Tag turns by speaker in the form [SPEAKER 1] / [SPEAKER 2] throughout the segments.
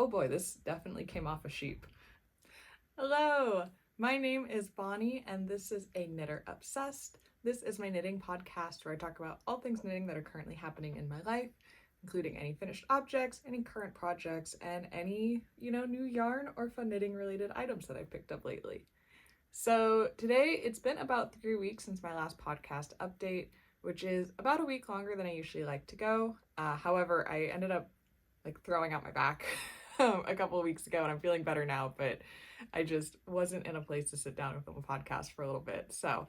[SPEAKER 1] Oh boy, this definitely came off a sheep. Hello, my name is Bonnie and this is A Knitter Obsessed. This is my knitting podcast where I talk about all things knitting that are currently happening in my life, including any finished objects, any current projects, and any, new yarn or fun knitting related items that I've picked up lately. So today it's been about 3 weeks since my last podcast update, which is about a week longer than I usually like to go. However, I ended up throwing out my back a couple of weeks ago and I'm feeling better now, but I just wasn't in a place to sit down and film a podcast for a little bit. So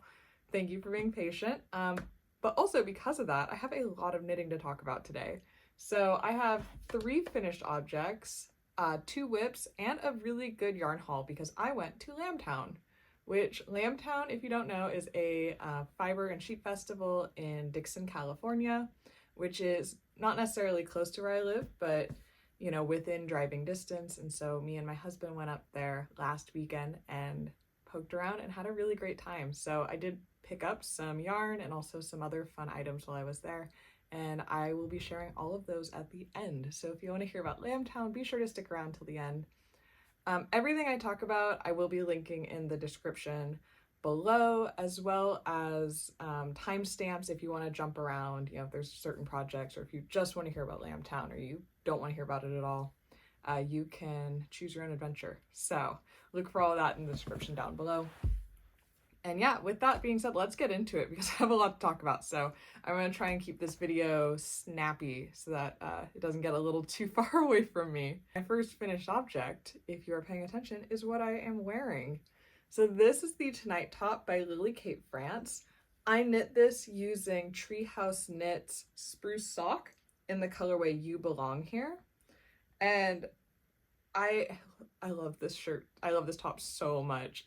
[SPEAKER 1] thank you for being patient. But also because of that, I have a lot of knitting to talk about today. So I have 3 finished objects, 2 whips, and a really good yarn haul because I went to Lambtown, which Lambtown, if you don't know, is a fiber and sheep festival in Dixon, California, which is not necessarily close to where I live, but within driving distance. And so me and my husband went up there last weekend and poked around and had a really great time. So I did pick up some yarn and also some other fun items while I was there, and I will be sharing all of those at the end. So if you want to hear about Lambtown, be sure to stick around till the end. Everything I talk about, I will be linking in the description below, as well as timestamps if you want to jump around, if there's certain projects, or if you just want to hear about Lambtown or you don't want to hear about it at all, you can choose your own adventure. So look for all of that in the description down below. And yeah, with that being said, let's get into it because I have a lot to talk about. So I'm going to try and keep this video snappy so that it doesn't get a little too far away from me. My first finished object, if you're paying attention, is what I am wearing. So this is the Tonight Top by Lily Kate France. I knit this using Treehouse Knit's Spruce Sock in the colorway You Belong Here. And I love this shirt. I love this top so much.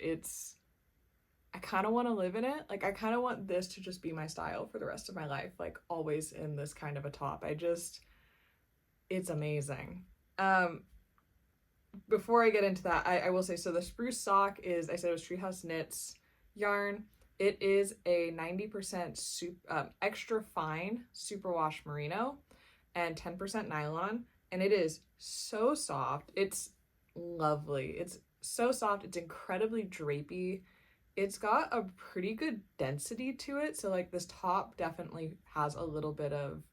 [SPEAKER 1] I kind of want to live in it. I kind of want this to just be my style for the rest of my life, always in this kind of a top. It's amazing. Before I get into that, I will say, so the Spruce Sock is, I said it was Treehouse Knits yarn. It is a 90% extra fine superwash merino and 10% nylon, and it is so soft. It's lovely. It's so soft. It's incredibly drapey. It's got a pretty good density to it, so this top definitely has a little bit of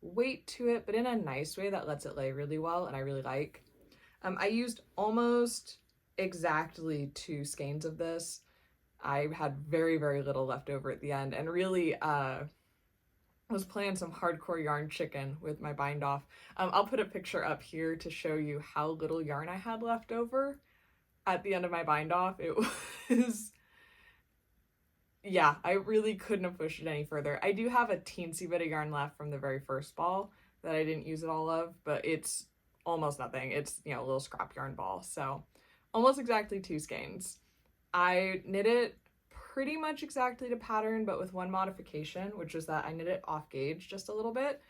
[SPEAKER 1] weight to it, but in a nice way that lets it lay really well, and I really like. I used almost exactly 2 skeins of this. I had very, very little left over at the end, and really was playing some hardcore yarn chicken with my bind off. I'll put a picture up here to show you how little yarn I had left over at the end of my bind off. It was... yeah, I really couldn't have pushed it any further. I do have a teensy bit of yarn left from the very first ball that I didn't use it all of, but it's almost nothing. It's, a little scrap yarn ball. So almost exactly 2 skeins. I knit it pretty much exactly to pattern, but with one modification, which was that I knit it off gauge just a little bit.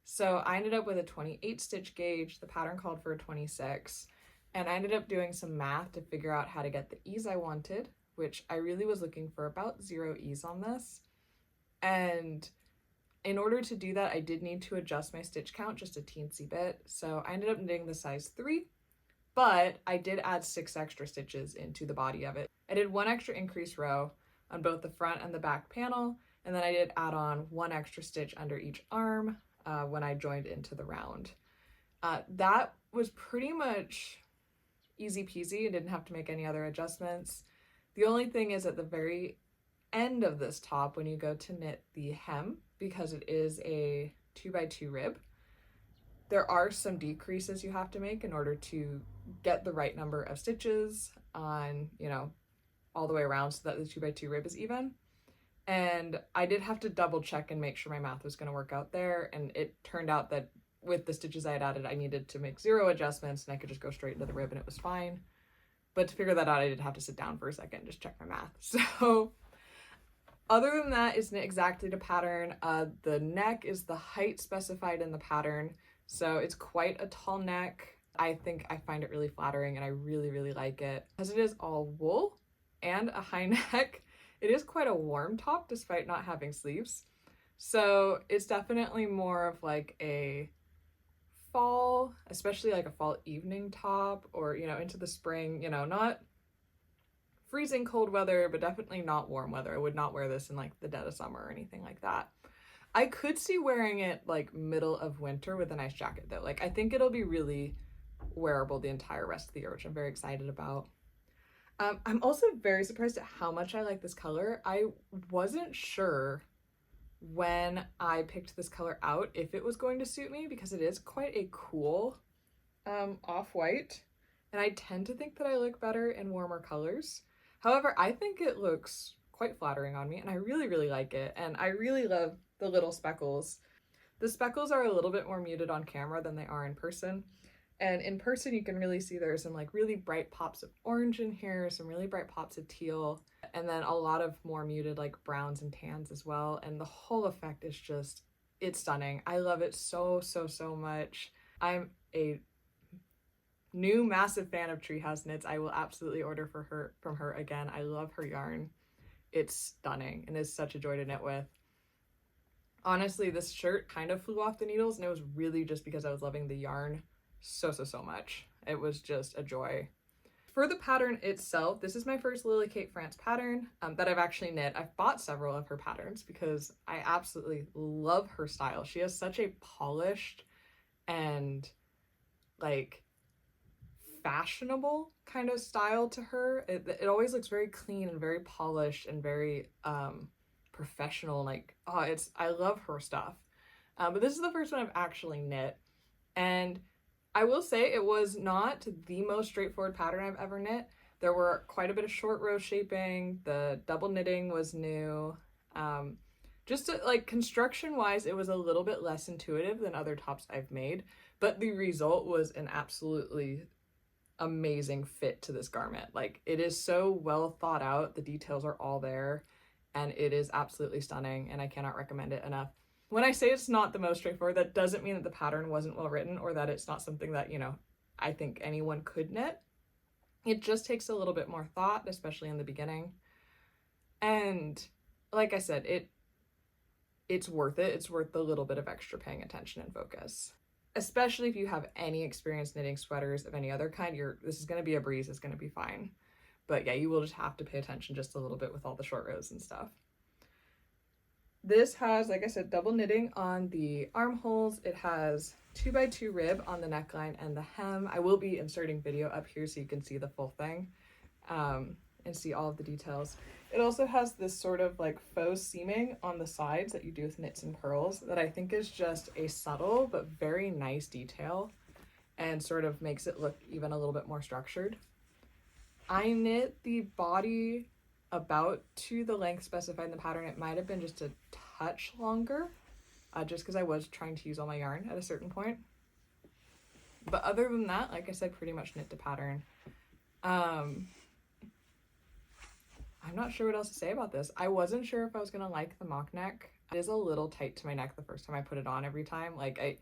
[SPEAKER 1] So I ended up with a 28 stitch gauge. The pattern called for a 26. And I ended up doing some math to figure out how to get the ease I wanted, which I really was looking for about 0 ease on this. And in order to do that, I did need to adjust my stitch count just a teensy bit. So I ended up knitting the size 3, but I did add 6 extra stitches into the body of it. I did 1 extra increase row on both the front and the back panel, and then I did add on 1 extra stitch under each arm when I joined into the round. That was pretty much easy peasy and didn't have to make any other adjustments. The only thing is at the very end of this top, when you go to knit the hem, because it is a 2x2 rib, there are some decreases you have to make in order to get the right number of stitches on, all the way around so that the 2x2 rib is even. And I did have to double check and make sure my math was going to work out there. And it turned out that with the stitches I had added, I needed to make 0 adjustments and I could just go straight into the rib and it was fine. But to figure that out, I did have to sit down for a second and just check my math. So other than that, it's knit exactly to pattern. The neck is the height specified in the pattern. So it's quite a tall neck. I think I find it really flattering and I really, really like it. As it is all wool and a high neck, it is quite a warm top despite not having sleeves. So it's definitely more of a fall, especially like a fall evening top, or, you know, into the spring, you know, not freezing cold weather, but definitely not warm weather. I would not wear this in like the dead of summer or anything like that. I could see wearing it like middle of winter with a nice jacket though. Like I think it'll be really wearable the entire rest of the year, which I'm very excited about. I'm also very surprised at how much I like this color. I wasn't sure when I picked this color out if it was going to suit me, because it is quite a cool off-white, and I tend to think that I look better in warmer colors. However, I think it looks quite flattering on me, and I really, really like it, and I really love the little speckles. The speckles are a little bit more muted on camera than they are in person, and in person you can really see there's some like really bright pops of orange in here, some really bright pops of teal, and then a lot of more muted like browns and tans as well, and the whole effect is just, it's stunning. I love it so, so, so much. I'm a new massive fan of Treehouse Knits. I will absolutely order from her again. I love her yarn. It's stunning and is such a joy to knit with. Honestly, this shirt kind of flew off the needles, and it was really just because I was loving the yarn so, so, so much. It was just a joy. For the pattern itself, this is my first Lily Kate France pattern that I've actually knit. I've bought several of her patterns because I absolutely love her style. She has such a polished and like fashionable kind of style to her. It always looks very clean and very polished and very professional. Like, oh, I love her stuff. But this is the first one I've actually knit, and I will say it was not the most straightforward pattern I've ever knit. There were quite a bit of short row shaping. The double knitting was new. Just to, like, construction wise, it was a little bit less intuitive than other tops I've made, but the result was an absolutely amazing fit to this garment. Like, it is so well thought out. The details are all there, and it is absolutely stunning, and I cannot recommend it enough. When I say it's not the most straightforward, that doesn't mean that the pattern wasn't well written or that it's not something that, you know, I think anyone could knit. It just takes a little bit more thought, especially in the beginning. And like I said, it's worth it. It's worth the little bit of extra paying attention and focus. Especially if you have any experience knitting sweaters of any other kind, this is going to be a breeze. It's going to be fine. But yeah, you will just have to pay attention just a little bit with all the short rows and stuff. This has, like I said, double knitting on the armholes. It has 2x2 rib on the neckline and the hem. I will be inserting video up here so you can see the full thing and see all of the details. It also has this sort of like faux seaming on the sides that you do with knits and purls that I think is just a subtle but very nice detail and sort of makes it look even a little bit more structured. I knit the body about to the length specified in the pattern. It might have been just a touch longer, just because I was trying to use all my yarn at a certain point. But other than that, like I said, pretty much knit to pattern. I'm not sure what else to say about this. I wasn't sure if I was gonna like the mock neck. It is a little tight to my neck the first time I put it on every time. Like, I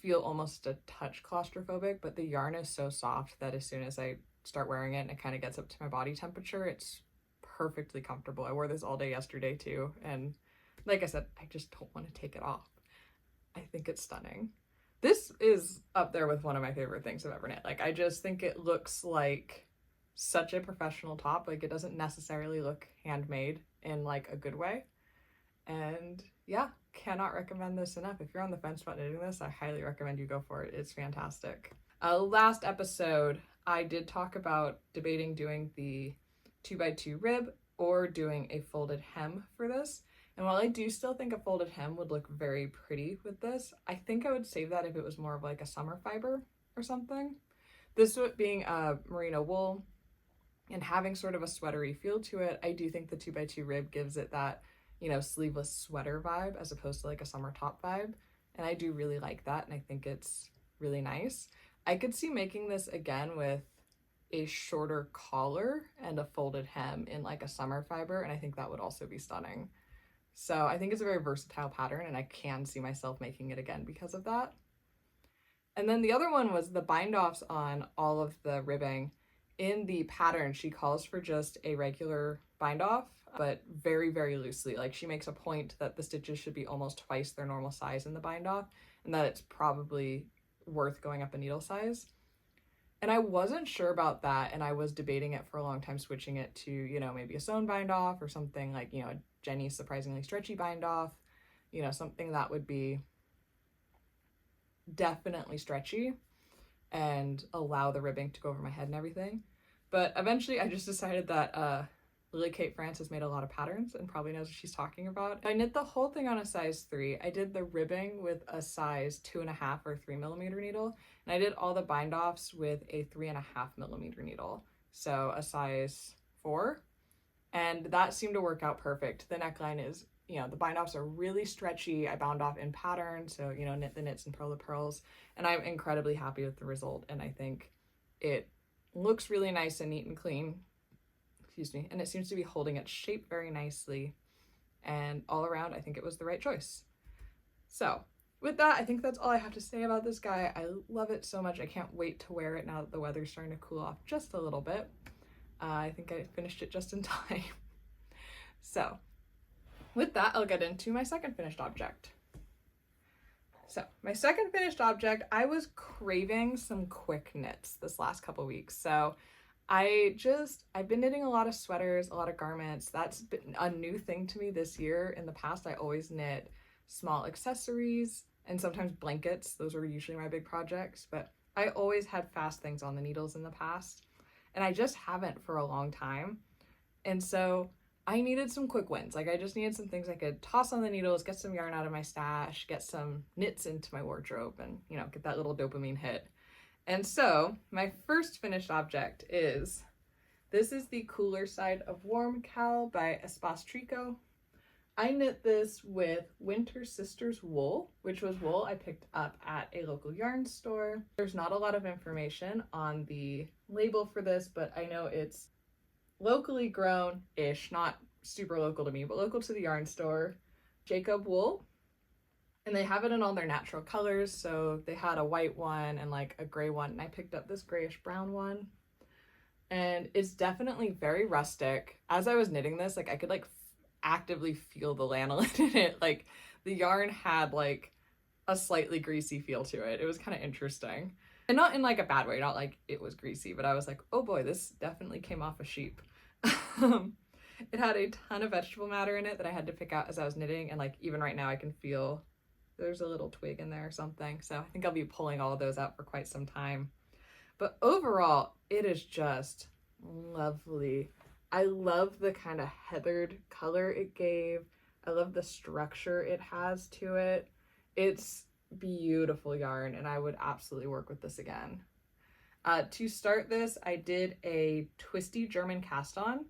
[SPEAKER 1] feel almost a touch claustrophobic, but the yarn is so soft that as soon as I start wearing it and it kind of gets up to my body temperature, it's perfectly comfortable. I wore this all day yesterday too, and like I said, I just don't want to take it off. I think it's stunning. This is up there with one of my favorite things I've ever knit. Like, I just think it looks like such a professional top. Like, it doesn't necessarily look handmade in like a good way, and yeah, cannot recommend this enough. If you're on the fence about knitting this, I highly recommend you go for it. It's fantastic. Last episode I did talk about debating doing the 2x2 rib or doing a folded hem for this. And while I do still think a folded hem would look very pretty with this, I think I would save that if it was more of like a summer fiber or something. This being a merino wool and having sort of a sweatery feel to it, I do think the 2x2 rib gives it that, you know, sleeveless sweater vibe as opposed to like a summer top vibe. And I do really like that, and I think it's really nice. I could see making this again with a shorter collar and a folded hem in like a summer fiber, and I think that would also be stunning. So I think it's a very versatile pattern, and I can see myself making it again because of that. And then the other one was the bind offs on all of the ribbing. In the pattern, she calls for just a regular bind off, but very, very loosely. Like, she makes a point that the stitches should be almost twice their normal size in the bind off, and that it's probably worth going up a needle size. And I wasn't sure about that, and I was debating it for a long time, switching it to, you know, maybe a sewn bind off or something like, you know, a Jenny's surprisingly stretchy bind off, you know, something that would be definitely stretchy and allow the ribbing to go over my head and everything. But eventually I just decided that Lily Kate France has made a lot of patterns and probably knows what she's talking about. I knit the whole thing on a size 3. I did the ribbing with a size 2.5 or 3mm needle, and I did all the bind offs with a 3.5mm needle, so a size 4, and that seemed to work out perfect. The neckline is, you know, the bind offs are really stretchy. I bound off in pattern, so, you know, knit the knits and purl the purls, and I'm incredibly happy with the result, and I think it looks really nice and neat and clean. Excuse me, and it seems to be holding its shape very nicely, and all around I think it was the right choice. So with that, I think that's all I have to say about this guy. I love it so much. I can't wait to wear it now that the weather's starting to cool off just a little bit. I think I finished it just in time. So with that, I'll get into my second finished object. So my second finished object, I was craving some quick knits this last couple weeks. So I've been knitting a lot of sweaters, a lot of garments. That's been a new thing to me this year. In the past, I always knit small accessories and sometimes blankets. Those were usually my big projects, but I always had fast things on the needles in the past, and I just haven't for a long time. And so I needed some quick wins. Like, I just needed some things I could toss on the needles, get some yarn out of my stash, get some knits into my wardrobe, and, you know, get that little dopamine hit. And so my first finished object is, this is the Cooler Side of Warm Cowl by Espace Tricot. I knit this with Winter Sisters wool, which was wool I picked up at a local yarn store. There's not a lot of information on the label for this, but I know it's locally grown-ish, not super local to me, but local to the yarn store, Jacob wool. And they have it in all their natural colors, so they had a white one and like a gray one, and I picked up this grayish brown one. And it's definitely very rustic. As I was knitting this, like, I could like actively feel the lanolin in it. Like, the yarn had like a slightly greasy feel to it. It was kind of interesting. And not in like a bad way, not like it was greasy, but I was like, oh boy, this definitely came off a sheep. It had a ton of vegetable matter in it that I had to pick out as I was knitting, and like even right now I can feel there's a little twig in there or something, so I think I'll be pulling all of those out for quite some time. But overall, it is just lovely. I love the kind of heathered color it gave. I love the structure it has to it. It's beautiful yarn, and I would absolutely work with this again. To start this, I did a twisty German cast on.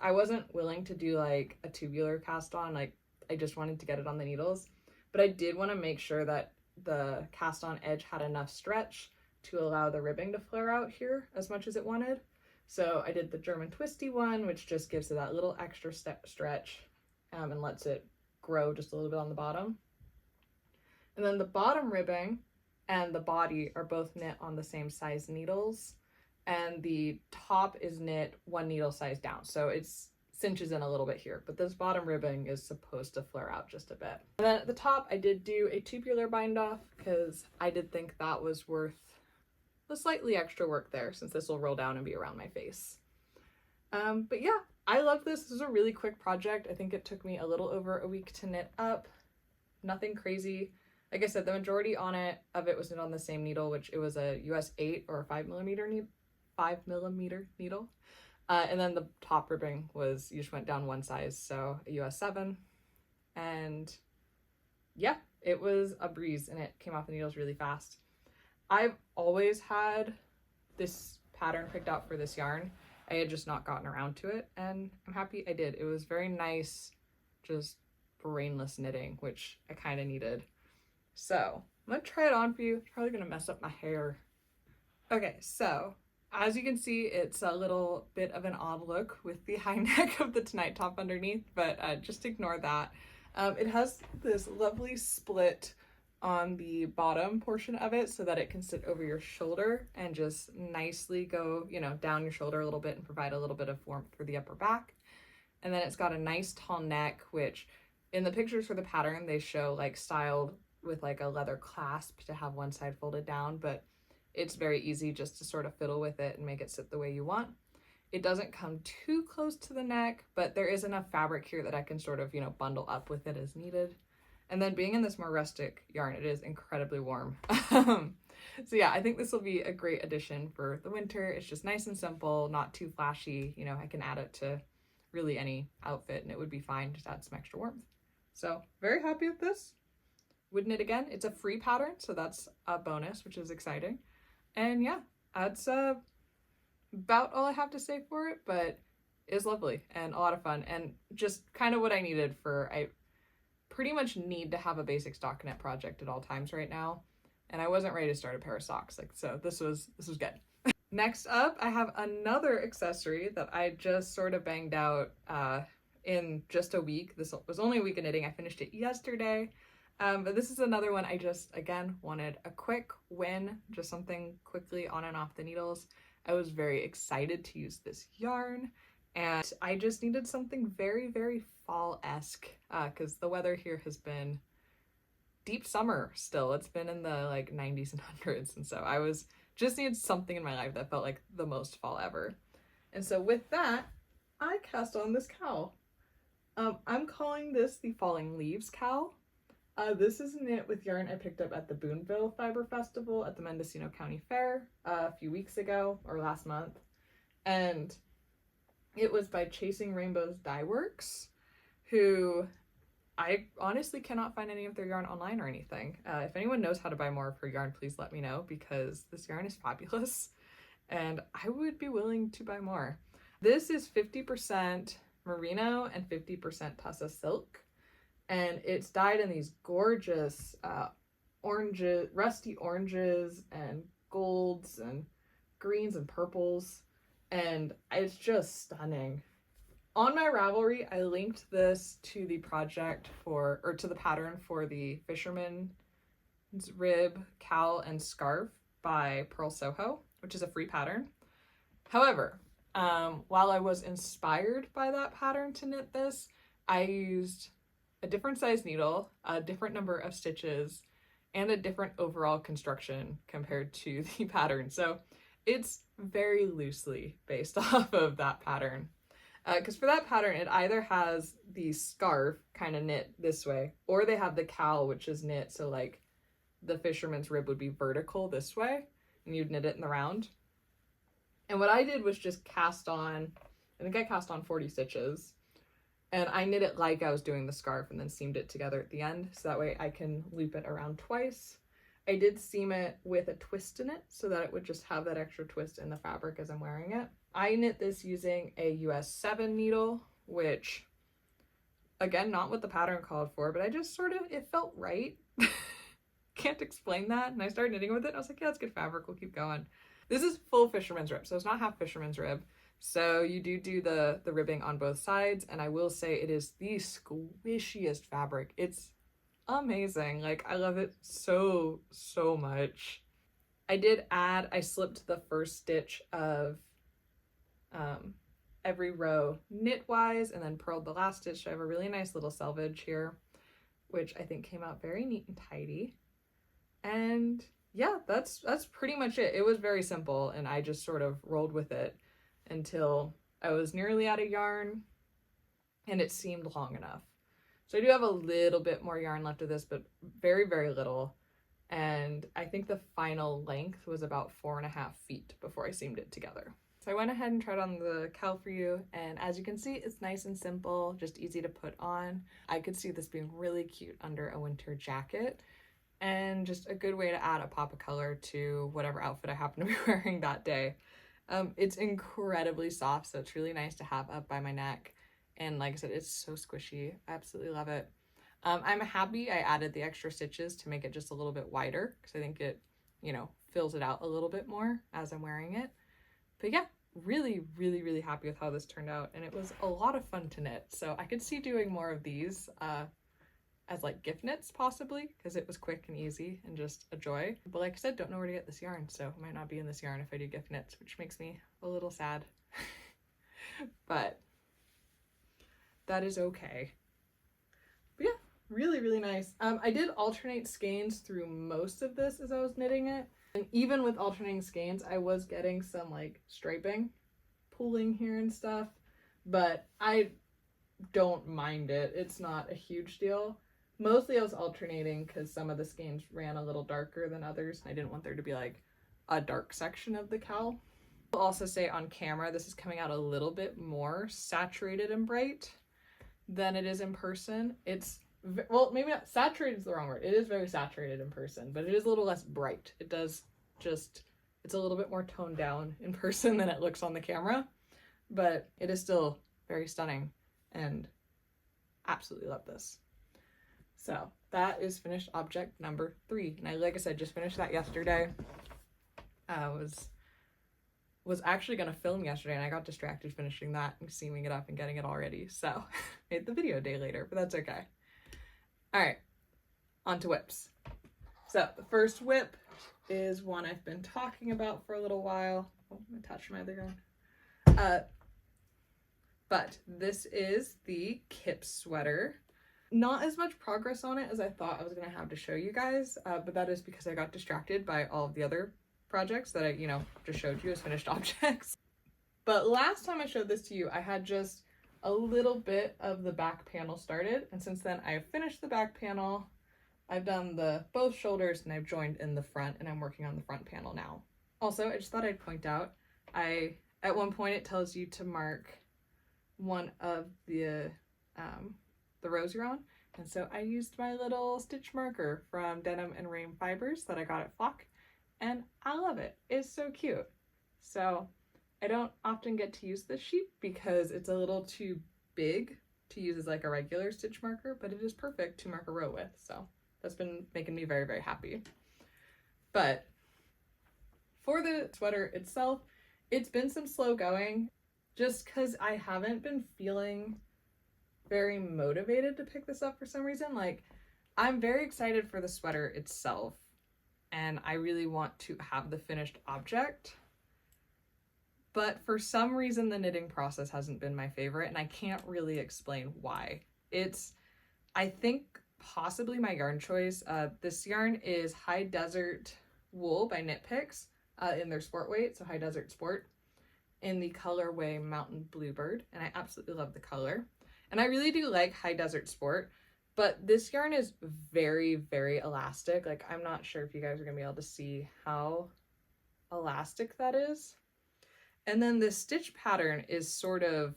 [SPEAKER 1] I wasn't willing to do like a tubular cast on, like I just wanted to get it on the needles. But I did want to make sure that the cast on edge had enough stretch to allow the ribbing to flare out here as much as it wanted. So I did the German twisty one, which just gives it that little extra stretch and lets it grow just a little bit on the bottom. And then the bottom ribbing and the body are both knit on the same size needles, and the top is knit one needle size down. So it's cinches in a little bit here, but this bottom ribbing is supposed to flare out just a bit. And then at the top, I did do a tubular bind off because I did think that was worth the slightly extra work there, since this will roll down and be around my face. But yeah, I love this. This is a really quick project. I think it took me a little over a week to knit up. Nothing crazy. Like I said, the majority of it was knit on the same needle, which it was a US 8 or a 5mm needle. And then the top ribbing was, you just went down one size, so a US 7. And yeah, it was a breeze, and it came off the needles really fast. I've always had this pattern picked out for this yarn. I had just not gotten around to it, and I'm happy I did. It was very nice, just brainless knitting, which I kind of needed. So I'm gonna try it on for you. It's probably gonna mess up my hair. Okay, so as you can see, it's a little bit of an odd look with the high neck of the Tonight top underneath, but just ignore that. It has this lovely split on the bottom portion of it so that it can sit over your shoulder and just nicely go, you know, down your shoulder a little bit and provide a little bit of warmth for the upper back. And then it's got a nice tall neck, which in the pictures for the pattern, they show like styled with like a leather clasp to have one side folded down, but it's very easy just to sort of fiddle with it and make it sit the way you want. It doesn't come too close to the neck, but there is enough fabric here that I can sort of, you know, bundle up with it as needed. And then being in this more rustic yarn, it is incredibly warm. So yeah, I think this will be a great addition for the winter. It's just nice and simple, not too flashy. You know, I can add it to really any outfit and it would be fine. Just add some extra warmth. So very happy with this. Would knit again. It's a free pattern, so that's a bonus, which is exciting. And yeah, that's about all I have to say for it, but it's lovely and a lot of fun and just kind of what I needed for, I pretty much need to have a basic stockinette project at all times right now. And I wasn't ready to start a pair of socks, like, so this was good. Next up, I have another accessory that I just sort of banged out in just a week. This was only a week of knitting. I finished it yesterday. But this is another one I just, again, wanted a quick win, just something quickly on and off the needles. I was very excited to use this yarn, and I just needed something very, very fall-esque, because the weather here has been deep summer still. It's been in the like 90s and 100s, and so I just needed something in my life that felt like the most fall ever. And so with that, I cast on this cowl. I'm calling this the Falling Leaves cowl. This is knit with yarn I picked up at the Boonville Fiber Festival at the Mendocino County Fair a few weeks ago, or last month. And it was by Chasing Rainbows Dye Works, who I honestly cannot find any of their yarn online or anything. If anyone knows how to buy more of her yarn, please let me know, because this yarn is fabulous and I would be willing to buy more. This is 50% merino and 50% tussa silk. And it's dyed in these gorgeous oranges, rusty oranges and golds and greens and purples. And it's just stunning. On my Ravelry, I linked this to the project to the pattern for the Fisherman rib, cowl, and scarf by Purl Soho, which is a free pattern. However, while I was inspired by that pattern to knit this, I used a different size needle, a different number of stitches, and a different overall construction compared to the pattern. So it's very loosely based off of that pattern. Because for that pattern, it either has the scarf kind of knit this way, or they have the cowl, which is knit, so like the fisherman's rib would be vertical this way, and you'd knit it in the round. And what I did was just cast on, I think I cast on 40 stitches, and I knit it like I was doing the scarf and then seamed it together at the end, so that way I can loop it around twice. I did seam it with a twist in it so that it would just have that extra twist in the fabric as I'm wearing it. I knit this using a US 7 needle, which, again, not what the pattern called for, but I just sort of, it felt right. Can't explain that. And I started knitting with it, and I was like, yeah, it's good fabric, we'll keep going. This is full fisherman's rib, so it's not half fisherman's rib. So you do the ribbing on both sides, and I will say it is the squishiest fabric. It's amazing. Like, I love it so, so much. I slipped the first stitch of every row knitwise and then purled the last stitch. So I have a really nice little selvage here, which I think came out very neat and tidy. And yeah, that's pretty much it. It was very simple, and I just sort of rolled with it until I was nearly out of yarn and it seemed long enough. So I do have a little bit more yarn left of this, but very, very little. And I think the final length was about 4.5 feet before I seamed it together. So I went ahead and tried on the cowl for you, and as you can see, it's nice and simple, just easy to put on. I could see this being really cute under a winter jacket, and just a good way to add a pop of color to whatever outfit I happen to be wearing that day. It's incredibly soft, so it's really nice to have up by my neck. And like I said, it's so squishy. I absolutely love it. I'm happy I added the extra stitches to make it just a little bit wider, because I think it, fills it out a little bit more as I'm wearing it. But yeah, really, really, really happy with how this turned out, and it was a lot of fun to knit. So I could see doing more of these as like gift knits possibly, because it was quick and easy and just a joy. But like I said, don't know where to get this yarn, so it might not be in this yarn if I do gift knits, which makes me a little sad. But that is okay. But yeah, Really, really nice. I did alternate skeins through most of this as I was knitting it. And even with alternating skeins, I was getting some like striping, pulling here and stuff, but I don't mind it. It's not a huge deal. Mostly I was alternating because some of the skeins ran a little darker than others. I didn't want there to be like a dark section of the cowl. I'll also say on camera, this is coming out a little bit more saturated and bright than it is in person. It's, well, maybe not, saturated is the wrong word. It is very saturated in person, but it is a little less bright. It does just, it's a little bit more toned down in person than it looks on the camera, but it is still very stunning and absolutely love this. So that is finished object number 3. And I, like I said, just finished that yesterday. I was actually going to film yesterday and I got distracted finishing that and seaming it up and getting it all ready. So made the video a day later, but that's okay. All right, on to whips. So the first whip is one I've been talking about for a little while. Oh, I'm attached to my other gun. But this is the Kip Sweater. Not as much progress on it as I thought I was going to have to show you guys, but that is because I got distracted by all of the other projects that I, just showed you as finished objects. But last time I showed this to you, I had just a little bit of the back panel started, and since then I have finished the back panel. I've done both shoulders and I've joined in the front, and I'm working on the front panel now. Also, I just thought I'd point out, at one point it tells you to mark one of the rows you're on, and so I used my little stitch marker from Denim and Rain Fibers that I got at Flock, and I love it. It's so cute. So I don't often get to use this sheet because it's a little too big to use as like a regular stitch marker, but it is perfect to mark a row with, so that's been making me very, very happy. But for the sweater itself, it's been some slow going just because I haven't been feeling very motivated to pick this up for some reason. Like, I'm very excited for the sweater itself and I really want to have the finished object, but for some reason the knitting process hasn't been my favorite, and I can't really explain why. I think possibly my yarn choice. This yarn is High Desert Wool by Knit Picks in their sport weight, so High Desert Sport, in the colorway Mountain Bluebird, and I absolutely love the color. And I really do like High Desert Sport, but this yarn is very, very elastic. Like, I'm not sure if you guys are gonna be able to see how elastic that is. And then the stitch pattern is sort of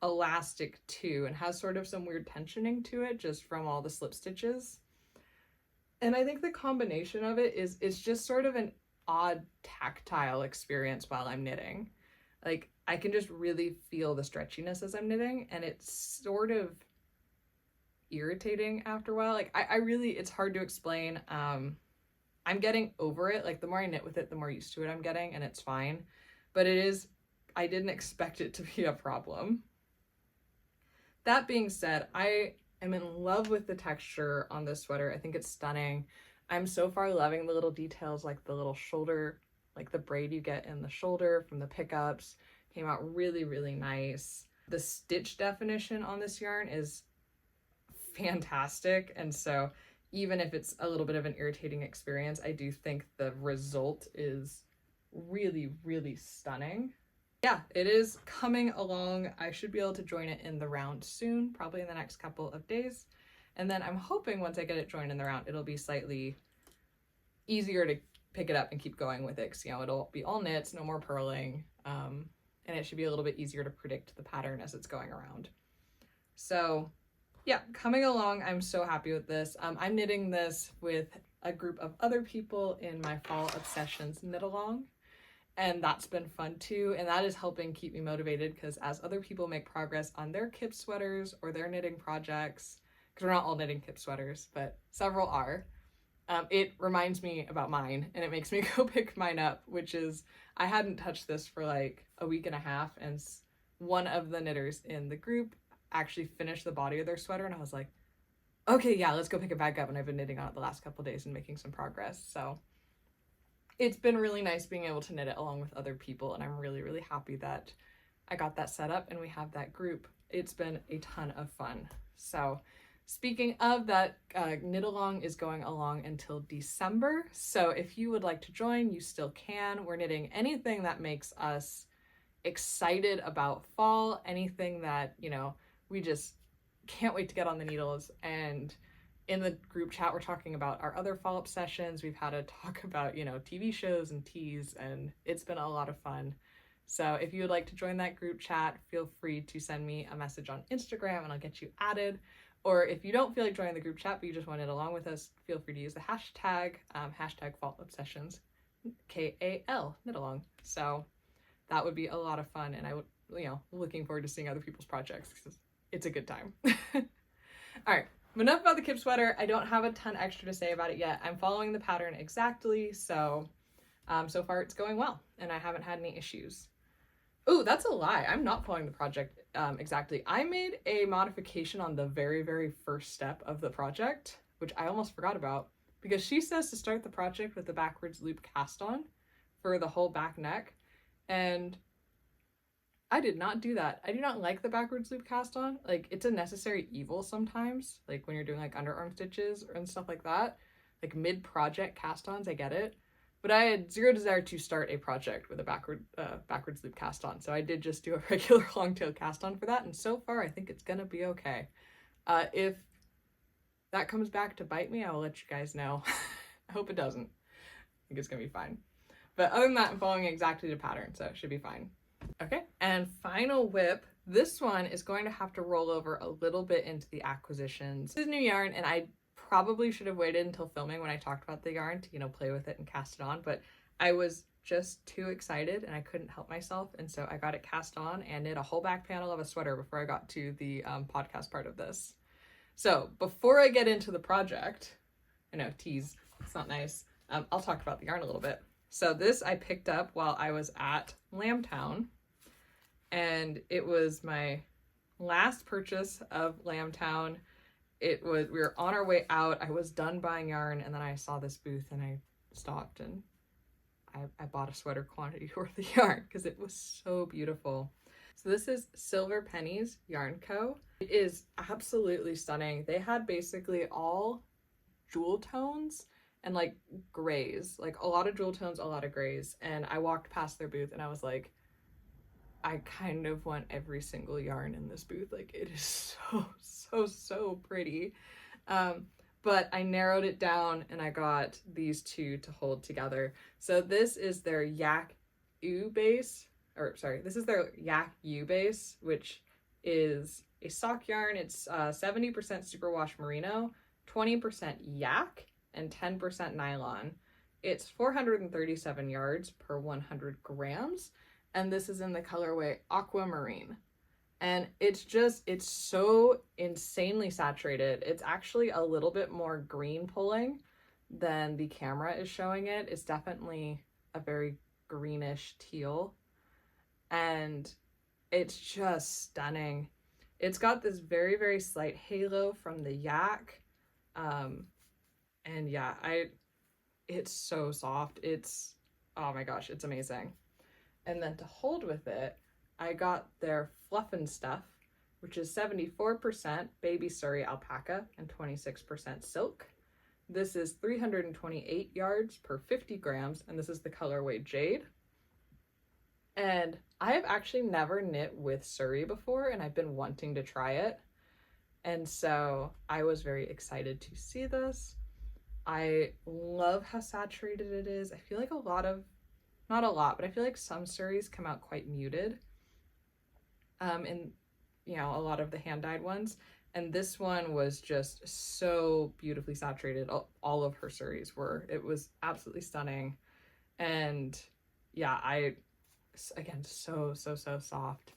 [SPEAKER 1] elastic too, and has sort of some weird tensioning to it just from all the slip stitches. And I think the combination of it is, it's just sort of an odd tactile experience while I'm knitting. Like, I can just really feel the stretchiness as I'm knitting, and it's sort of irritating after a while. Like, I really, it's hard to explain. I'm getting over it. Like, the more I knit with it, the more used to it I'm getting, and it's fine. But I didn't expect it to be a problem. That being said, I am in love with the texture on this sweater. I think it's stunning. I'm so far loving the little details, like the little shoulder, like the braid you get in the shoulder from the pickups. Came out really, really nice. The stitch definition on this yarn is fantastic, and so even if it's a little bit of an irritating experience, I do think the result is really, really stunning. Yeah, it is coming along. I should be able to join it in the round soon, probably in the next couple of days. And then I'm hoping once I get it joined in the round, it'll be slightly easier to pick it up and keep going with it, because it'll be all knits, no more purling, and it should be a little bit easier to predict the pattern as it's going around. So yeah, coming along. I'm so happy with this. I'm knitting this with a group of other people in my Fall Obsessions knit along, and that's been fun too, and that is helping keep me motivated, because as other people make progress on their Kip sweaters or their knitting projects, because we're not all knitting Kip sweaters, but several are, it reminds me about mine, and it makes me go pick mine up, which is, I hadn't touched this for like a week and a half, and one of the knitters in the group actually finished the body of their sweater, and I was like, okay, yeah, let's go pick it back up, and I've been knitting on it the last couple days and making some progress. So it's been really nice being able to knit it along with other people, and I'm really, really happy that I got that set up and we have that group. It's been a ton of fun. So Speaking of that, knit along is going along until December. So if you would like to join, you still can. We're knitting anything that makes us excited about fall, anything that, you know, we just can't wait to get on the needles. And in the group chat, we're talking about our other fall obsessions. We've had a talk about, you know, TV shows and teas, and it's been a lot of fun. So if you would like to join that group chat, feel free to send me a message on Instagram and I'll get you added. Or if you don't feel like joining the group chat, but you just want to knit along with us, feel free to use the hashtag, hashtag fall obsessions, KAL, knit along. So that would be a lot of fun. And I would, you know, looking forward to seeing other people's projects because it's a good time. All right, enough about the Kip Sweater. I don't have a ton extra to say about it yet. I'm following the pattern exactly. So, so far it's going well and I haven't had any issues. Oh, that's a lie. I'm not following the project exactly. I made a modification on the very, very first step of the project, which I almost forgot about, because she says to start the project with the backwards loop cast on for the whole back neck. And I did not do that. I do not like the backwards loop cast on. Like, it's a necessary evil sometimes, like when you're doing like underarm stitches and stuff like that. Like mid-project cast-ons, I get it. But I had zero desire to start a project with a backwards loop cast on. So I did just do a regular long tail cast on for that. And so far, I think it's gonna be okay. If that comes back to bite me, I will let you guys know. I hope it doesn't. I think it's gonna be fine. But other than that, I'm following exactly the pattern, so it should be fine. Okay, and final whip. This one is going to have to roll over a little bit into the acquisitions. This is new yarn, and I probably should have waited until filming when I talked about the yarn to, you know, play with it and cast it on, but I was just too excited and I couldn't help myself, and so I got it cast on and knit a whole back panel of a sweater before I got to the podcast part of this. So before I get into the project, I know, tease, it's not nice, I'll talk about the yarn a little bit. So this I picked up while I was at Lambtown, and it was my last purchase of Lambtown. We were on our way out. I was done buying yarn, and then I saw this booth and I stopped and I bought a sweater quantity worth of yarn because it was so beautiful. So this is Silver Pennies Yarn Co. It is absolutely stunning. They had basically all jewel tones and like grays, like a lot of jewel tones, a lot of grays. And I walked past their booth and I was like, I kind of want every single yarn in this booth. Like, it is so pretty. But I narrowed it down and I got these two to hold together. So this is their Yak U base, or sorry, this is their Yak U base, which is a sock yarn. It's 70% superwash merino, 20% yak, and 10% nylon. It's 437 yards per 100 grams. And this is in the colorway Aquamarine. And it's so insanely saturated. It's actually a little bit more green pulling than the camera is showing it. It's definitely a very greenish teal. And it's just stunning. It's got this very, very slight halo from the yak. And yeah, it's so soft. Oh my gosh, it's amazing. And then to hold with it, I got their Fluff and Stuff, which is 74% baby Surrey alpaca and 26% silk. This is 328 yards per 50 grams, and this is the colorway Jade. And I have actually never knit with Surrey before, and I've been wanting to try it. And so I was very excited to see this. I love how saturated it is. I feel like not a lot, but I feel like some Surreys come out quite muted in, you know, a lot of the hand-dyed ones. And this one was just so beautifully saturated. All of her Surreys were. It was absolutely stunning. And yeah, again, so soft.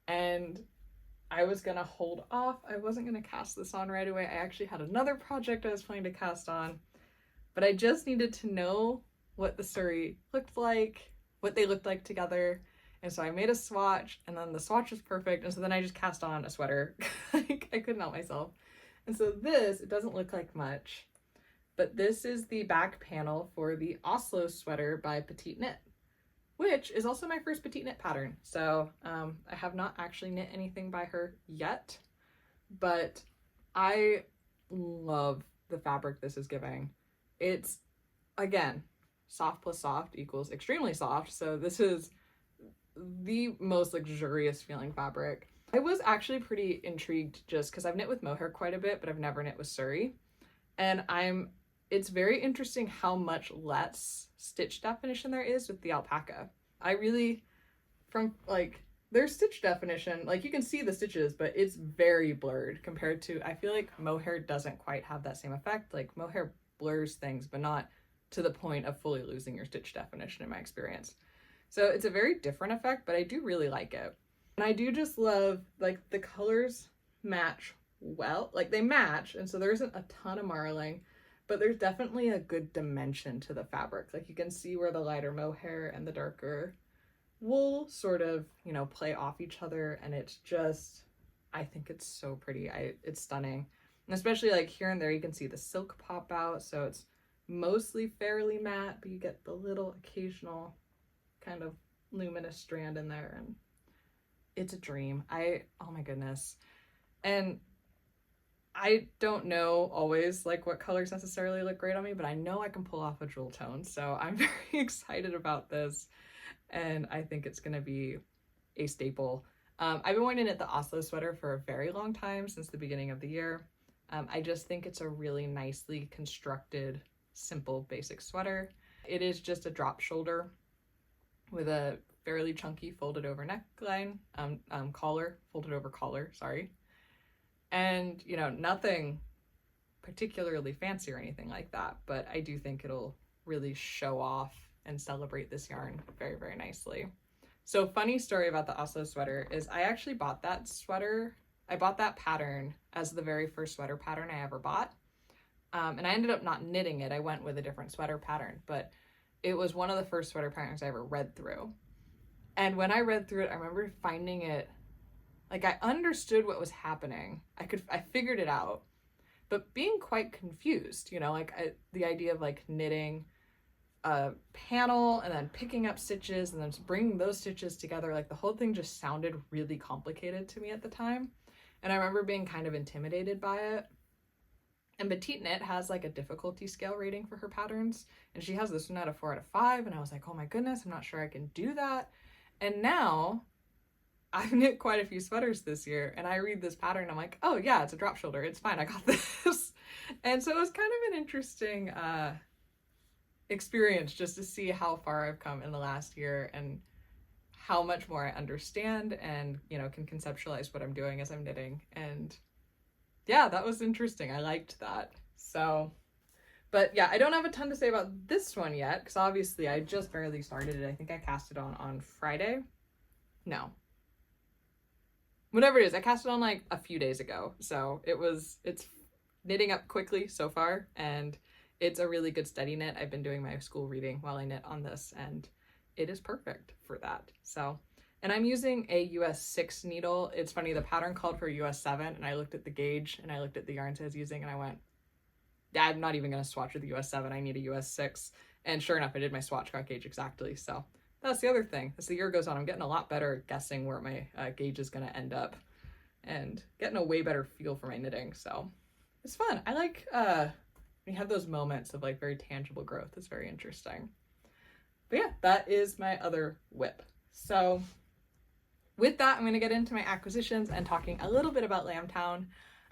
[SPEAKER 1] And I was gonna hold off. I wasn't gonna cast this on right away. I actually had another project I was planning to cast on, but I just needed to know what the Surrey looked like, what they looked like together. And so I made a swatch, and then the swatch was perfect. And so then I just cast on a sweater. Like, I couldn't help myself. And so it doesn't look like much, but this is the back panel for the Oslo sweater by Petite Knit, which is also my first Petite Knit pattern. So I have not actually knit anything by her yet, but I love the fabric this is giving. It's, again, soft plus soft equals extremely soft. So this is the most luxurious feeling fabric. I was actually pretty intrigued just because I've knit with mohair quite a bit, but I've never knit with Surrey. And it's very interesting how much less stitch definition there is with the alpaca. I really, from like, their stitch definition, like you can see the stitches, but it's very blurred compared to, I feel like mohair doesn't quite have that same effect. Like mohair blurs things, but not to the point of fully losing your stitch definition in my experience. So it's a very different effect, but I do really like it. And I do just love, like, the colors match well. Like, they match, and so there isn't a ton of marling, but there's definitely a good dimension to the fabric. Like, you can see where the lighter mohair and the darker wool sort of, you know, play off each other, and it's just, I think it's so pretty. It's stunning. And especially, like, here and there you can see the silk pop out, so it's mostly fairly matte, but you get the little occasional kind of luminous strand in there, and it's a dream. Oh my goodness. And I don't know always like what colors necessarily look great on me, but I know I can pull off a jewel tone, so I'm very excited about this, and I think it's gonna be a staple. I've been wanting to knit the Oslo sweater for a very long time, since the beginning of the year. I just think it's a really nicely constructed, simple, basic sweater. It is just a drop shoulder with a fairly chunky folded over neckline, collar, folded over collar, sorry. And, you know, nothing particularly fancy or anything like that, but I do think it'll really show off and celebrate this yarn very, very nicely. So funny story about the Oslo sweater is I actually bought that sweater. I bought that pattern as the very first sweater pattern I ever bought. And I ended up not knitting it. I went with a different sweater pattern, but it was one of the first sweater patterns I ever read through. And when I read through it, I remember finding it, like, I understood what was happening. I figured it out, but being quite confused, you know, like the idea of like knitting a panel and then picking up stitches and then bringing those stitches together, like the whole thing just sounded really complicated to me at the time. And I remember being kind of intimidated by it. And Petite Knit has like a difficulty scale rating for her patterns, and she has this one at a 4 out of 5, and I was like, oh my goodness, I'm not sure I can do that. And now I've knit quite a few sweaters this year, and I read this pattern and I'm like, oh yeah, it's a drop shoulder, it's fine, I got this. And so it was kind of an interesting experience just to see how far I've come in the last year and how much more I understand and, you know, can conceptualize what I'm doing as I'm knitting. And yeah, that was interesting. I liked that. So, but yeah, I don't have a ton to say about this one yet, because obviously I just barely started it. I think I cast it on Friday. No. Whatever it is, I cast it on like a few days ago. So it's knitting up quickly so far, and it's a really good steady knit. I've been doing my school reading while I knit on this, and it is perfect for that. So, and I'm using a US 6 needle. It's funny, the pattern called for US 7, and I looked at the gauge and I looked at the yarns I was using, and I went, I'm not even going to swatch with the US 7. I need a US 6. And sure enough, I did my swatch, got gauge exactly. So that's the other thing. As the year goes on, I'm getting a lot better at guessing where my gauge is going to end up and getting a way better feel for my knitting. So it's fun. I like when you have those moments of like very tangible growth. It's very interesting. But yeah, that is my other whip. So with that, I'm going to get into my acquisitions and talking a little bit about Lambtown.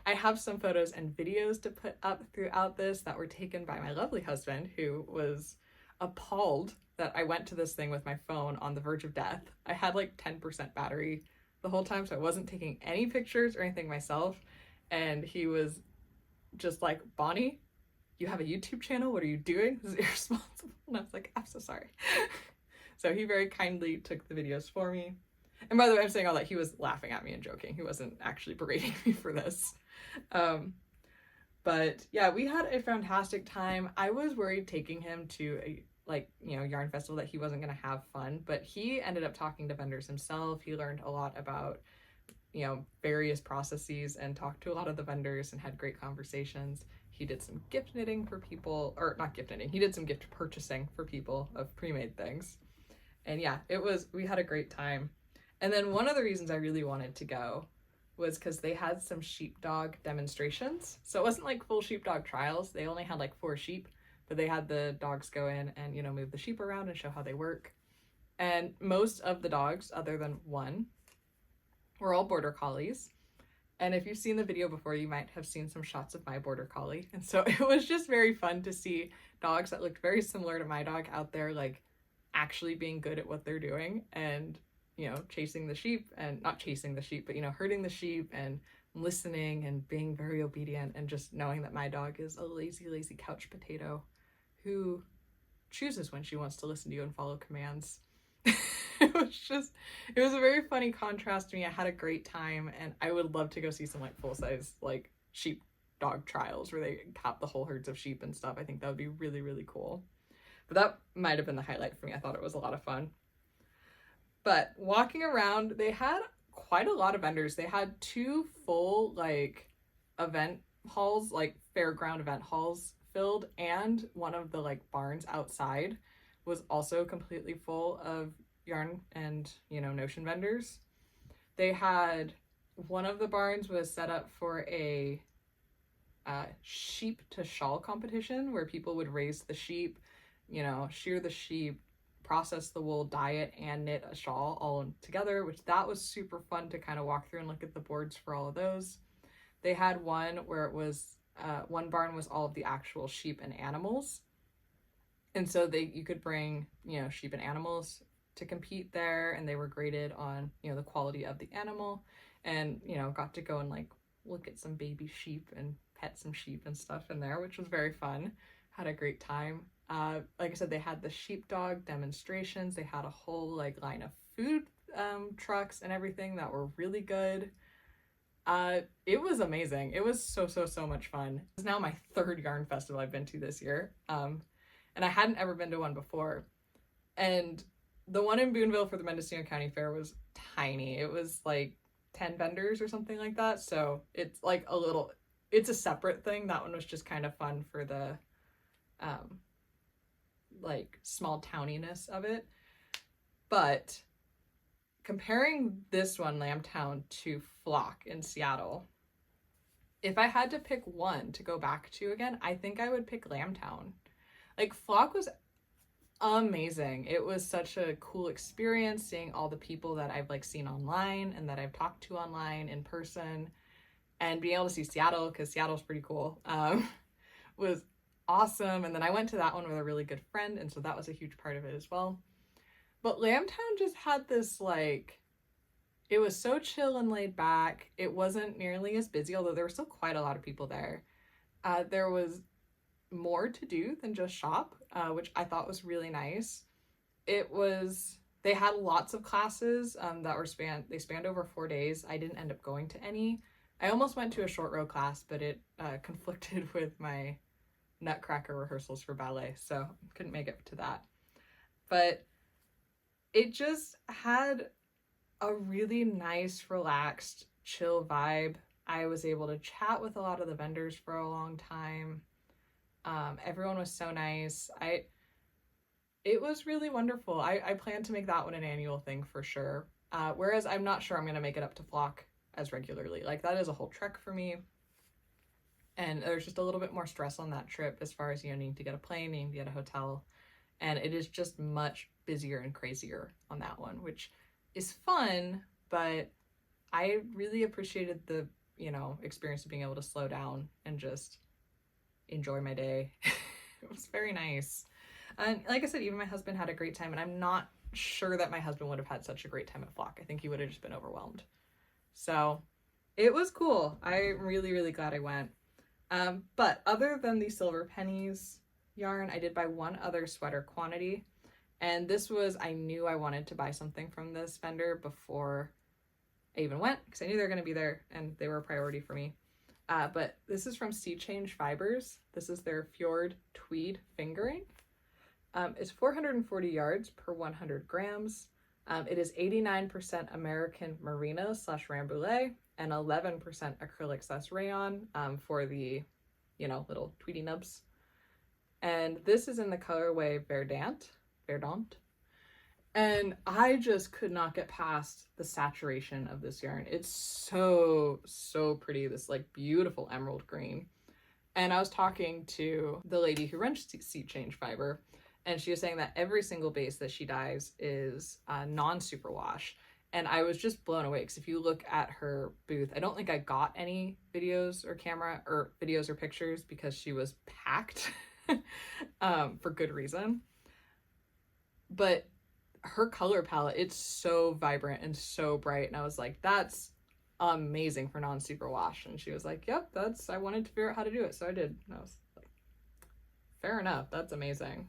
[SPEAKER 1] I have some photos and videos to put up throughout this that were taken by my lovely husband, who was appalled that I went to this thing with my phone on the verge of death. I had like 10% battery the whole time, so I wasn't taking any pictures or anything myself. And he was just like, Bonnie, you have a YouTube channel? What are you doing? This is irresponsible. And I was like, I'm so sorry. So he very kindly took the videos for me. And by the way, I'm saying all that, he was laughing at me and joking. He wasn't actually berating me for this. But yeah, we had a fantastic time. I was worried taking him to a yarn festival that he wasn't going to have fun, but he ended up talking to vendors himself. He learned a lot about, you know, various processes and talked to a lot of the vendors and had great conversations. He did some gift knitting for people, or not gift knitting, he did some gift purchasing for people of pre-made things. And yeah, we had a great time. And then one of the reasons I really wanted to go was because they had some sheepdog demonstrations. So it wasn't like full sheepdog trials. They only had like 4 sheep, but they had the dogs go in and, you know, move the sheep around and show how they work. And most of the dogs, other than one, were all border collies. And if you've seen the video before, you might have seen some shots of my border collie. And so it was just very fun to see dogs that looked very similar to my dog out there, like actually being good at what they're doing and, you know, chasing the sheep, and not chasing the sheep, but, you know, herding the sheep and listening and being very obedient, and just knowing that my dog is a lazy, lazy couch potato who chooses when she wants to listen to you and follow commands. It was a very funny contrast to me. I had a great time, and I would love to go see some like full-size like sheep dog trials where they cap the whole herds of sheep and stuff. I think that would be really, really cool. But that might have been the highlight for me. I thought it was a lot of fun. But walking around, they had quite a lot of vendors. They had 2 full like event halls, like fairground event halls filled, and one of the like barns outside was also completely full of yarn and, you know, notion vendors. They had, one of the barns was set up for a sheep to shawl competition where people would raise the sheep, you know, shear the sheep, process the wool, dye it, and knit a shawl all together, which that was super fun to kind of walk through and look at the boards for all of those. They had one where it was, one barn was all of the actual sheep and animals. And so you could bring, you know, sheep and animals to compete there, and they were graded on, you know, the quality of the animal, and, you know, got to go and like look at some baby sheep and pet some sheep and stuff in there, which was very fun. Had a great time. Like I said, they had the sheepdog demonstrations. They had a whole like line of food trucks and everything that were really good. It was amazing. It was so much fun. It's now my 3rd yarn festival I've been to this year. And I hadn't ever been to one before. And the one in Boonville for the Mendocino County Fair was tiny. It was like 10 vendors or something like that. So it's like it's a separate thing. That one was just kind of fun for the like small towniness of it. But comparing this one, Lambtown, to Flock in Seattle, if I had to pick one to go back to again, I think I would pick Lambtown. Like, Flock was amazing. It was such a cool experience seeing all the people that I've like seen online and that I've talked to online in person, and being able to see Seattle, because Seattle's pretty cool, was awesome. And then I went to that one with a really good friend, and so that was a huge part of it as well. But Lambtown just had this like, it was so chill and laid back. It wasn't nearly as busy, although there were still quite a lot of people there. There was more to do than just shop, which I thought was really nice. They had lots of classes that were spanned over 4 days. I didn't end up going to any. I almost went to a short row class, but it conflicted with my Nutcracker rehearsals for ballet, so couldn't make it to that. But it just had a really nice, relaxed, chill vibe. I was able to chat with a lot of the vendors for a long time. Everyone was so nice. It was really wonderful. I plan to make that one an annual thing for sure. Whereas I'm not sure I'm going to make it up to Flock as regularly. Like, that is a whole trek for me. And there's just a little bit more stress on that trip as far as, you know, needing to get a plane, needing to get a hotel. And it is just much busier and crazier on that one, which is fun, but I really appreciated the, you know, experience of being able to slow down and just enjoy my day. It was very nice. And like I said, even my husband had a great time, and I'm not sure that my husband would have had such a great time at Flock. I think he would have just been overwhelmed. So it was cool. I'm really, really glad I went. But other than the silver pennies yarn, I did buy one other sweater quantity. And this was, I knew I wanted to buy something from this vendor before I even went, because I knew they were going to be there and they were a priority for me. But this is from Sea Change Fibers. This is their Fjord Tweed Fingering. It's 440 yards per 100 grams. It is 89% American Merino / Rambouillet and 11% acrylic / rayon for the, you know, little tweedy nubs. And this is in the colorway Verdant. And I just could not get past the saturation of this yarn. It's so, so pretty, this like beautiful emerald green. And I was talking to the lady who runs Seat Change Fiber, and she was saying that every single base that she dyes is non-superwash. And I was just blown away, because if you look at her booth, I don't think I got any videos or videos or pictures, because she was packed for good reason. But her color palette, it's so vibrant and so bright, and I was like, that's amazing for non-superwash. And she was like, yep, I wanted to figure out how to do it, so I did. And I was like, fair enough, that's amazing.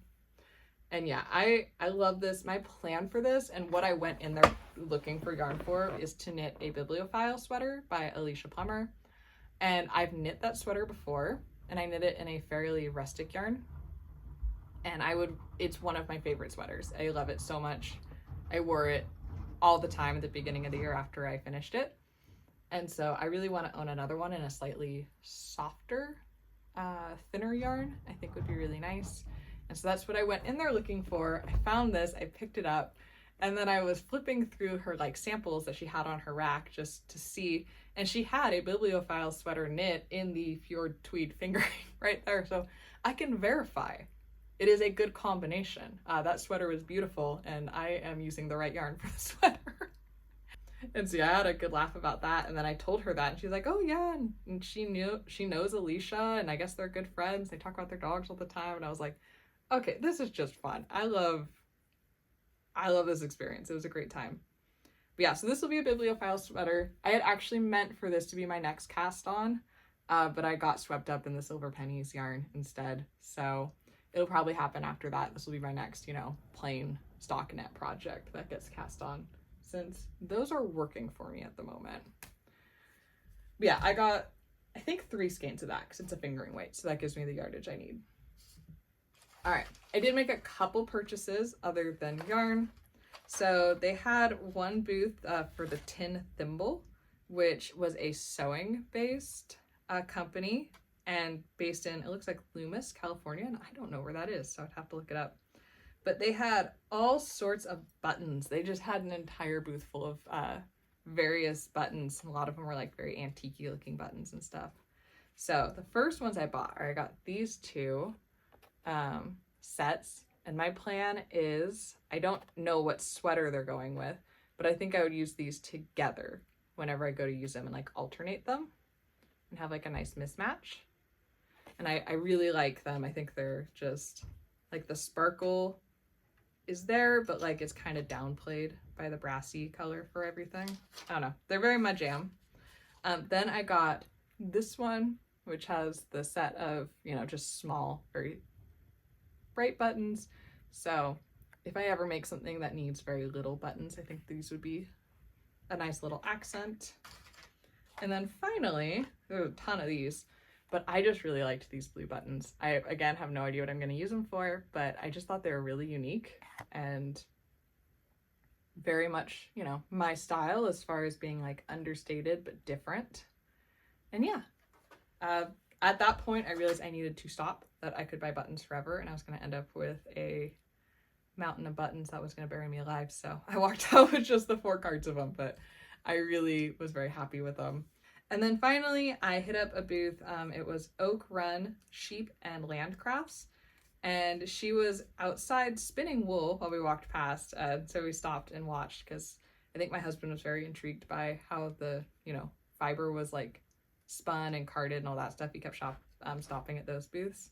[SPEAKER 1] And yeah, I love this. My plan for this, and what I went in there looking for yarn for, is to knit a Bibliophile sweater by Alicia Plummer. And I've knit that sweater before, and I knit it in a fairly rustic yarn. And it's one of my favorite sweaters. I love it so much. I wore it all the time at the beginning of the year after I finished it. And so I really want to own another one in a slightly softer, thinner yarn. I think would be really nice. And so that's what I went in there looking for. I found this, I picked it up, and then I was flipping through her like samples that she had on her rack just to see, and she had a Bibliophile sweater knit in the Fjord Tweed fingering right there. So I can verify it is a good combination. That sweater was beautiful, and I am using the right yarn for the sweater. And so yeah, I had a good laugh about that, and then I told her that, and she's like, oh yeah, and she knows Alicia, and I guess they're good friends. They talk about their dogs all the time, and I was like, okay, this is just fun. I love this experience. It was a great time. But yeah, so this will be a Bibliophile sweater. I had actually meant for this to be my next cast on, but I got swept up in the Silver Pennies yarn instead. So it'll probably happen after that. This will be my next, plain stockinette project that gets cast on, since those are working for me at the moment. But yeah, I got, I think 3 skeins of that, because it's a fingering weight, so that gives me the yardage I need. All right, I did make a couple purchases other than yarn. So they had one booth for the Tin Thimble, which was a sewing based company and based in, it looks like Loomis, California, and I don't know where that is, so I'd have to look it up. But they had all sorts of buttons. They just had an entire booth full of various buttons. A lot of them were like very antique-y looking buttons and stuff. So the first ones I got these 2 sets, and my plan is, I don't know what sweater they're going with, but I think I would use these together whenever I go to use them, and like alternate them and have like a nice mismatch. And I really like them. I think they're just like, the sparkle is there, but like it's kind of downplayed by the brassy color for everything. I don't know, they're very my jam. Then I got this one, which has the set of, just small, very bright buttons. So if I ever make something that needs very little buttons, I think these would be a nice little accent. And then finally, there's a ton of these, but I just really liked these blue buttons. I, again, have no idea what I'm going to use them for, but I just thought they were really unique and very much, my style, as far as being like understated but different. And yeah, at that point, I realized I needed to stop, that I could buy buttons forever, and I was going to end up with a mountain of buttons that was going to bury me alive. So I walked out with just the 4 cards of them, but I really was very happy with them. And then finally, I hit up a booth. It was Oak Run Sheep and Landcrafts, and she was outside spinning wool while we walked past. So we stopped and watched, because I think my husband was very intrigued by how the, fiber was like spun and carded and all that stuff. He kept stopping at those booths.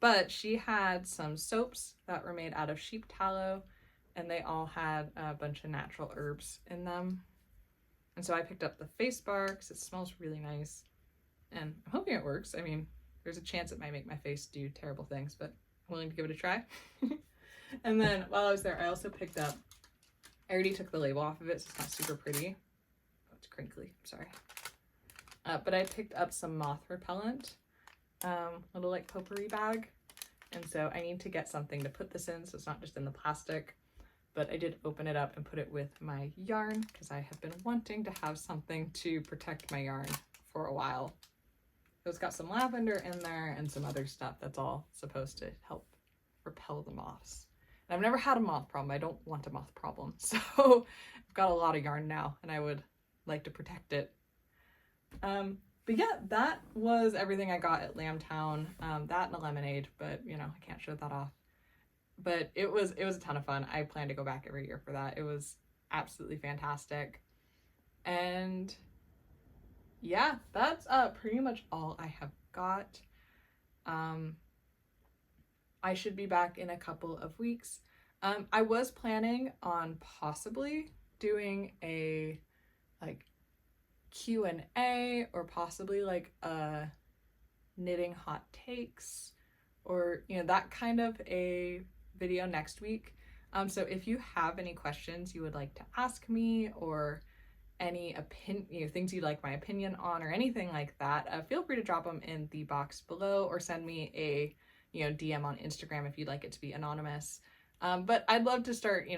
[SPEAKER 1] But she had some soaps that were made out of sheep tallow, and they all had a bunch of natural herbs in them. And so I picked up the face bar because it smells really nice, and I'm hoping it works. I mean, there's a chance it might make my face do terrible things, but I'm willing to give it a try. And then while I was there, I also picked up, I already took the label off of it, so it's not super pretty. Oh, it's crinkly, sorry. But I picked up some moth repellent, little like potpourri bag. And so I need to get something to put this in, so it's not just in the plastic. But I did open it up and put it with my yarn, because I have been wanting to have something to protect my yarn for a while. So it's got some lavender in there and some other stuff that's all supposed to help repel the moths. And I've never had a moth problem. I don't want a moth problem. So I've got a lot of yarn now and I would like to protect it. But yeah, that was everything I got at Lambtown. That and a lemonade, but you know, I can't show that off. But it was a ton of fun. I plan to go back every year for that. It was absolutely fantastic. And yeah, that's pretty much all I have got. I should be back in a couple of weeks. I was planning on possibly doing a like Q&A or possibly like a knitting hot takes or, you know, that kind of a video next week. So if you have any questions you would like to ask me or any things you'd like my opinion on or anything like that, feel free to drop them in the box below or send me a DM on Instagram if you'd like it to be anonymous. But I'd love to start,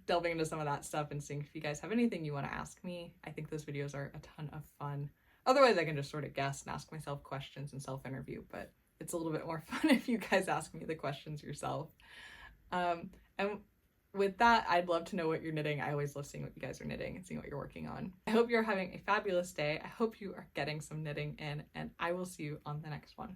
[SPEAKER 1] delving into some of that stuff and seeing if you guys have anything you want to ask me. I think those videos are a ton of fun. Otherwise, I can just sort of guess and ask myself questions and self-interview, but it's a little bit more fun if you guys ask me the questions yourself. And with that, I'd love to know what you're knitting. I always love seeing what you guys are knitting and seeing what you're working on. I hope you're having a fabulous day. I hope you are getting some knitting in, and I will see you on the next one.